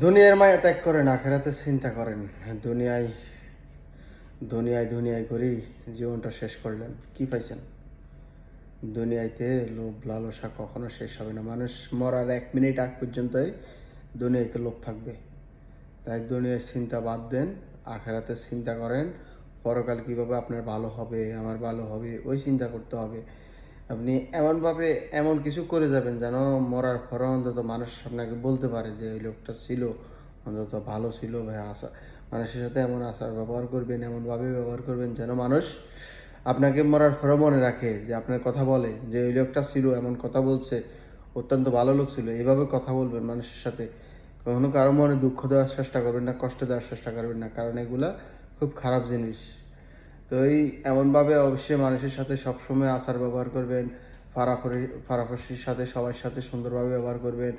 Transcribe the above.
দুনিয়ার মায়া ত্যাগ করেন, আখেরাতের চিন্তা করেন। দুনিয়ায় দুনিয়ায় দুনিয়ায় করেই জীবনটা শেষ করলেন, কি পাইছেন? দুনিয়াতে লোভ লালসা কখনো শেষ হবে না। মানুষ মরার 1 মিনিট আগ পর্যন্তই দুনিয়াতে লোভ থাকবে। তাই দুনিয়ার চিন্তা বাদ দেন, আখেরাতের চিন্তা করেন। পরকাল কীভাবে আপনার ভালো হবে, আমার ভালো হবে, ওই চিন্তা করতে হবে। আপনি এমনভাবে এমন কিছু করে যাবেন যেন মরার পরে অন্তত মানুষ আপনাকে বলতে পারে যে ওই লোকটা ছিল, অন্তত ভালো ছিল। ভাই আসা মানুষের সাথে এমন আচার ব্যবহার করবেন, এমনভাবে ব্যবহার করবেন যেন মানুষ আপনাকে মরার পরে মনে রাখে, যে আপনার কথা বলে যে ওই লোকটা ছিল, এমন কথা বলছে, অত্যন্ত ভালো লোক ছিল। এইভাবে কথা বলবেন মানুষের সাথে। কখনো কারো মনে দুঃখ দেওয়ার চেষ্টা করবেন না, কষ্ট দেওয়ার চেষ্টা করবেন না, কারণ এগুলা খুব খারাপ জিনিস। তো এই এমনভাবে অবশ্যই মানুষের সাথে সবসময় আচার ব্যবহার করবেন, পাড়াপড়শির সাথে সবার সাথে সুন্দরভাবে ব্যবহার করবেন।